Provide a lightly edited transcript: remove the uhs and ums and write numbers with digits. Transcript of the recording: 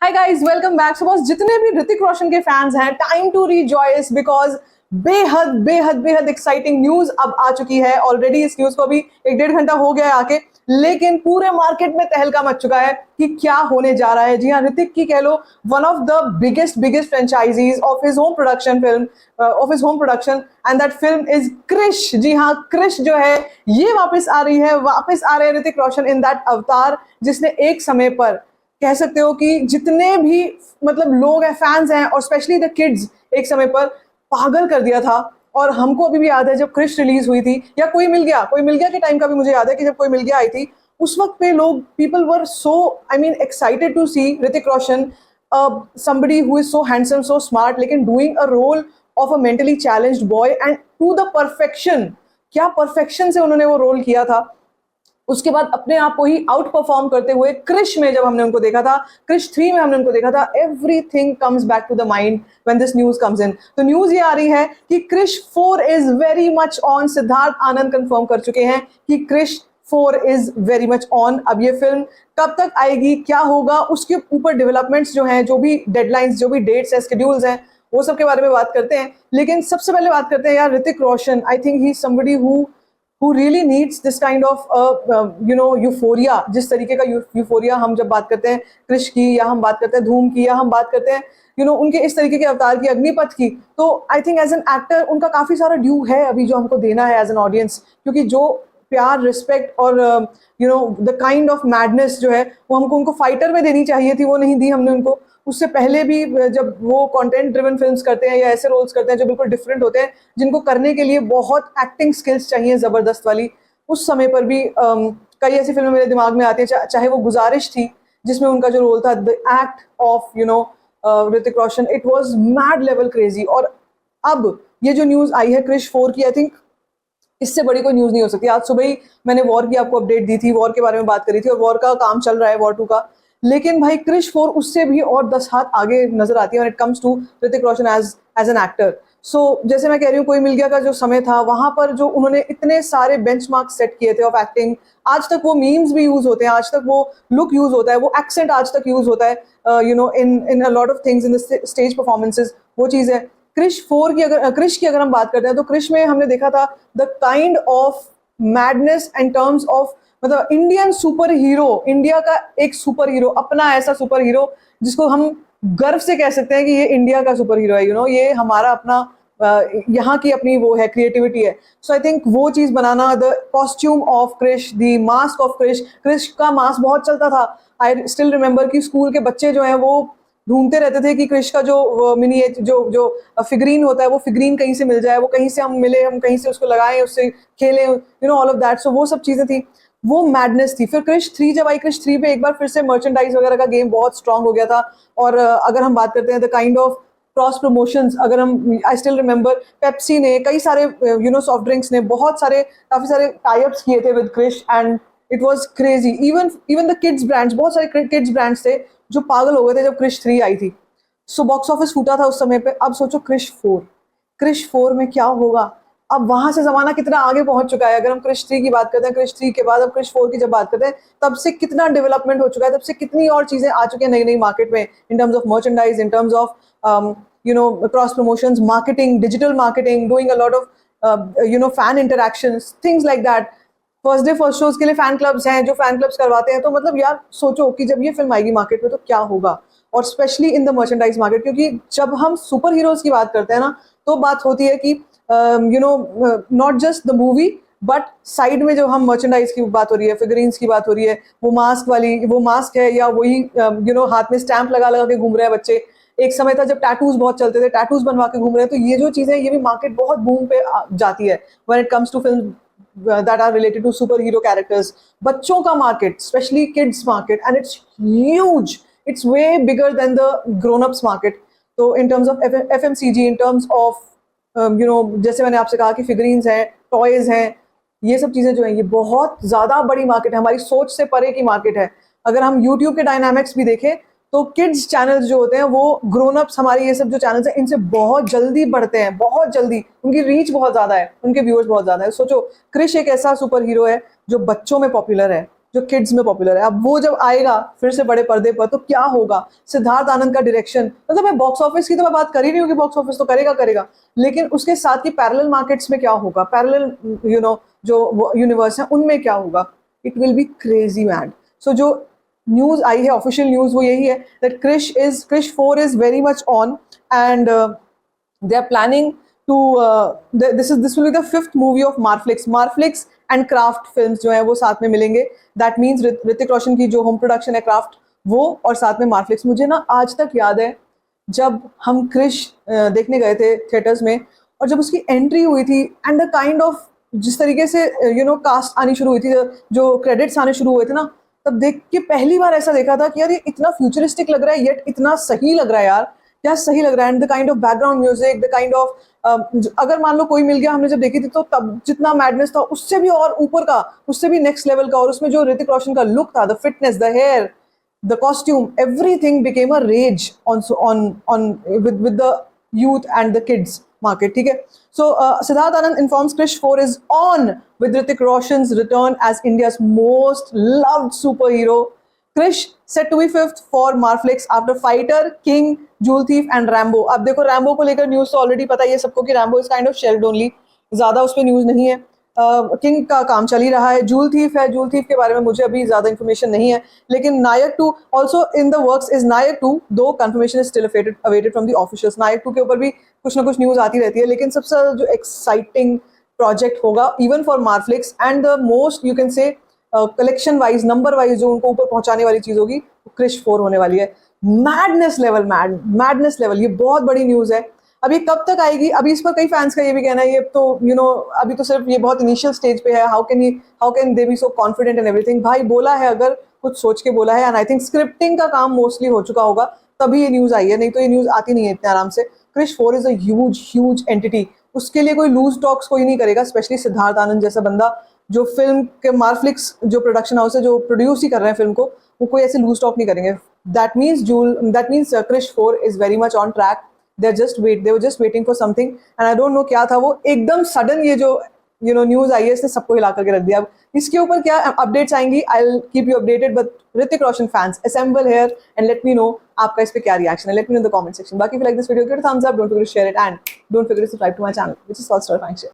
हाय guys, welcome back. So बस जितने भी ऋतिक रोशन के फैंस हैं, टाइम टू रिजॉयस बिकॉज बेहद बेहद बेहद एक्साइटिंग न्यूज अब आ चुकी है। ऑलरेडी इस न्यूज को अभी 1-1.5 घंटा हो गया है आके, लेकिन पूरे मार्केट में तहलका मच चुका है कि क्या होने जा रहा है। जी हाँ, ऋतिक की कह लो one of the biggest biggest franchises of his home production film of his home production and that film is Krrish. जी हाँ, क्रिश जो है ये वापस आ रही है, वापस आ रहे हैं ऋतिक रोशन इन दैट अवतार जिसने एक समय पर कह सकते हो कि जितने भी मतलब लोग हैं, फैंस हैं और स्पेशली द किड्स, एक समय पर पागल कर दिया था। और हमको अभी भी याद है जब क्रिश रिलीज हुई थी, या कोई मिल गया के टाइम का भी मुझे याद है कि जब कोई मिल गया आई थी, उस वक्त पे लोग people were so I mean excited to see Hrithik Roshan, somebody who is so handsome, so smart, लेकिन doing a role of a mentally challenged boy and to the perfection. क्या परफेक्शन से उन्होंने वो रोल किया था। उसके बाद अपने आप को ही आउट परफॉर्म करते हुए क्रिश में जब हमने उनको देखा था, क्रिश 3 में हमने उनको देखा था, everything comes back to the mind when this news comes in. तो न्यूज ये आ रही है कि Krrish 4 is very much on. Siddharth Anand confirm कर चुके हैं कि Krrish 4 is very much on. अब ये फिल्म कब तक आएगी, क्या होगा, उसके ऊपर डेवलपमेंट्स जो हैं, जो भी डेडलाइंस, जो भी डेट्स हैं, स्केड्यूल्स हैं, वो सब के बारे में बात करते हैं। लेकिन सबसे पहले बात करते हैं यार Hrithik Roshan. I think he is somebody who really needs this kind of euphoria. जिस तरीके का यूफोरिया हम जब बात करते हैं क्रिश की, या हम बात करते हैं धूम की, या हम बात करते हैं उनके इस तरीके के अवतार की, अग्निपथ की, तो I think as an actor उनका काफी सारा ड्यू है अभी जो हमको देना है एज एन ऑडियंस। क्योंकि जो प्यार, रिस्पेक्ट और द काइंड ऑफ मैडनेस जो है वो हमको उनको फाइटर में देनी चाहिए थी, वो नहीं दी हमने उनको। उससे पहले भी जब वो कंटेंट ड्रिवन फिल्म्स करते हैं या ऐसे रोल्स करते हैं जो बिल्कुल डिफरेंट होते हैं, जिनको करने के लिए बहुत एक्टिंग स्किल्स चाहिए ज़बरदस्त वाली, उस समय पर भी कई ऐसी फिल्में मेरे दिमाग में आती हैं। चाहे वो गुजारिश थी जिसमें उनका जो रोल था, the act of Hrithik Roshan, it was mad level crazy. और अब ये जो न्यूज़ आई है क्रिश 4 की, आई थिंक इससे बड़ी कोई न्यूज़ नहीं हो सकती। आज सुबह ही मैंने वॉर की आपको अपडेट दी थी, वॉर के बारे में बात करी थी, और वॉर का काम चल रहा है, वॉर 2 का। लेकिन भाई क्रिश 4 उससे भी और 10 हाथ आगे नजर आती है when it comes to Hrithik Roshan as as an actor. So जैसे मैं कह रही हूँ, कोई मिल गया का जो समय था, वहां पर जो उन्होंने इतने सारे बेंचमार्क सेट किए थे ऑफ एक्टिंग, आज तक वो मीम्स भी यूज होते हैं, आज तक वो लुक यूज होता है, वो एक्सेंट आज तक यूज होता है in a lot of things in the stage performances. वो चीज़ है। क्रिश की अगर हम बात करते हैं, तो क्रिश में हमने देखा था the kind of madness in terms of, मतलब इंडियन सुपर हीरो, इंडिया का एक सुपर हीरो, अपना ऐसा सुपर हीरो जिसको हम गर्व से कह सकते हैं कि ये इंडिया का सुपर हीरो है। ये हमारा अपना यहाँ की अपनी वो है, क्रिएटिविटी है। सो आई थिंक वो चीज बनाना, the costume of Krrish, the mask of Krrish, Krrish का मास्क बहुत चलता था। आई स्टिल रिमेंबर कि स्कूल के बच्चे जो हैं वो ढूंढते रहते थे कि क्रिश का जो मिनी जो जो फिगरीन होता है, वो फिगरीन कहीं से मिल जाए, वो कहीं से हम मिले, हम कहीं से उसको लगाएं, उससे खेलें, ऑल ऑफ दैट। सो वो सब चीजें थी, वो मैडनेस थी। फिर क्रिश 3 जब आई, क्रिश 3 पे एक बार फिर से मर्चेंडाइज वगैरह का गेम बहुत स्ट्रांग हो गया था। और अगर हम बात करते हैं the kind of cross promotions, अगर हम, आई स्टिल रिमेंबर पेप्सी ने, कई सारे सॉफ्ट ड्रिंक्स ने बहुत सारे, काफी सारे टाई-अप्स किए थे with Krrish, and it was crazy. Even the kids brands, बहुत सारे किड्स ब्रांड्स थे जो पागल हो गए थे जब क्रिश 3 आई थी। सो बॉक्स ऑफिस फूटा था उस समय पे। अब सोचो क्रिश 4, क्रिश 4 में क्या होगा। अब वहां से जमाना कितना आगे पहुंच चुका है। अगर हम क्रिश 3 की बात करते हैं, क्रिश 3 के बाद अब क्रिश 4 की जब बात करते हैं, तब से कितना डेवलपमेंट हो चुका है, तब से कितनी और चीजें आ चुकी हैं नई नई मार्केट में, इन terms of merchandise, in terms of cross promotions, marketing, digital marketing, doing a lot of fan interactions, things like that. First day first shows के लिए फैन क्लब्स हैं जो फैन क्लब्स करवाते हैं। तो मतलब यार सोचो कि जब ये फिल्म आएगी मार्केट में तो क्या होगा, और specially in the merchandise market. क्योंकि जब हम सुपर हीरोज की बात करते हैं ना, तो बात होती है कि not just the movie, but side में जो हम मर्चेंडाइज की बात हो रही है, फिगरीन्स की बात हो रही है, वो मास्क वाली, वो मास्क है, या वही हाथ में स्टैंप लगा लगा के घूम रहे हैं बच्चे। एक समय था जब टैटूज बहुत चलते थे, टैटूज बनवा के घूम रहे हैं। तो ये जो चीजें, ये भी मार्केट बहुत बूम पे जाती है when it comes to film that are related to superhero characters. बच्चों का market, specially kids market, and it's huge, it's way bigger than the grown ups market. तो in terms of FMCG, in terms of जैसे मैंने आपसे कहा कि figurines हैं, toys हैं, ये सब चीजें जो हैं, ये बहुत ज्यादा बड़ी मार्केट है, हमारी सोच से परे की मार्केट है। अगर हम यूट्यूब के डायनामिक्स भी देखें, तो किड्स चैनल्स जो होते हैं, वो ग्रोन अप्स, हमारे ये सब जो चैनल्स हैं, इनसे बहुत जल्दी बढ़ते हैं, बहुत जल्दी, उनकी रीच बहुत ज्यादा है, उनके व्यूअर्स बहुत ज्यादा है। सोचो क्रिश एक ऐसा सुपर हीरो है जो बच्चों में पॉपुलर है, जो किड्स में पॉपुलर है। अब वो जब आएगा फिर से बड़े पर्दे पर तो क्या होगा। सिद्धार्थ आनंद का डायरेक्शन, मतलब मैं बॉक्स ऑफिस की तो मैं बात कर ही नहीं हूँ कि बॉक्स ऑफिस तो करेगा, लेकिन उसके साथ ही पैरेलल मार्केट्स में क्या होगा, पैरेलल जो यूनिवर्स है उनमें क्या होगा। It will be crazy mad. So जो न्यूज आई है, ऑफिशियल न्यूज, वो यही है that Krrish 4 is very much on and they are planning to this will be the 5th movie of Marflix and Craft films जो है वो साथ में मिलेंगे। that means ऋतिक रोशन की जो होम प्रोडक्शन है क्राफ्ट, वो और साथ में Marflix। मुझे ना आज तक याद है जब हम क्रिश देखने गए थे थिएटर्स में और जब उसकी एंट्री हुई थी एंड द काइंड ऑफ जिस तरीके से कास्ट आनी शुरू हुई थी, जो क्रेडिट्स आने शुरू हुए थे ना, तब देख के पहली बार ऐसा देखा था कि यार ये इतना फ्यूचरिस्टिक लग रहा है येट इतना सही लग रहा है यार, क्या सही लग रहा है। And the kind of background music, the kind of अगर मान लो कोई मिल गया, हमने जब देखी थी तो तब जितना मैडनेस था उससे भी और ऊपर का, उससे भी नेक्स्ट लेवल का। और उसमें जो ऋतिक रोशन का लुक था, the fitness, the hair, the costume, everything became a rage with the youth and the kids market. ठीक है, so Siddharth Anand informs Krish 4 is on with Hrithik Roshan's return as India's most loved superhero. Krish set to be 5th for Marflix after Fighter, King, Jewel Thief and Rambo. अब देखो Rambo को लेकर news तो already पता ही है सबको कि Rambo is kind of shelved only, ज्यादा उस पर न्यूज नहीं है। किंग का काम चल ही रहा है। जूल थीफ है, जूल थीफ के बारे में मुझे अभी ज्यादा इन्फॉर्मेशन नहीं है, लेकिन Nayak 2 also in the works is Nayak 2, though confirmation is still awaited from the officials. Nayak 2 के ऊपर भी कुछ ना कुछ न्यूज आती रहती है, लेकिन सबसे ज्यादा जो एक्साइटिंग प्रोजेक्ट होगा even for Marflix and the most you can say collection wise, number wise जो उनको ऊपर पहुंचाने वाली चीज होगी, क्रिश 4 होने वाली है। मैडनेस लेवल, ये बहुत बड़ी न्यूज है। अभी कब तक आएगी, अभी इस पर कई फैंस का ये भी कहना है ये तो अभी तो सिर्फ ये बहुत इनिशियल स्टेज पे है, how can they B so confident in everything. भाई बोला है, अगर कुछ सोच के बोला है, एंड आई थिंक स्क्रिप्टिंग का काम मोस्टली हो चुका होगा तभी ये न्यूज आई है, नहीं तो ये न्यूज आती नहीं है इतने आराम से। Krrish 4 is a huge entity, उसके लिए कोई लूज टॉक्स कोई नहीं करेगा, स्पेशली सिद्धार्थ आनंद जैसा बंदा जो फिल्म के मार्फ्लिक्स जो प्रोडक्शन हाउस है जो प्रोड्यूस ही कर रहे हैं फिल्म को, वो कोई ऐसे लूज टॉक नहीं करेंगे। That means Krrish 4 is very much on track. they were just waiting for something and I don't know क्या था वो, एकदम सडन ये जो न्यूज आई है इसने सबको हिला करके रख दिया। अब इसके ऊपर क्या अपडेट्स आएंगी, I'll keep you updated, but Hrithik Roshan fans assemble here and let me know आपका इस पे क्या रिएक्शन है, let me know in the comment section। बाकी if you like this video give it a thumbs up, don't forget to share it and don't forget to subscribe to my channel which is Salt Star Fancy।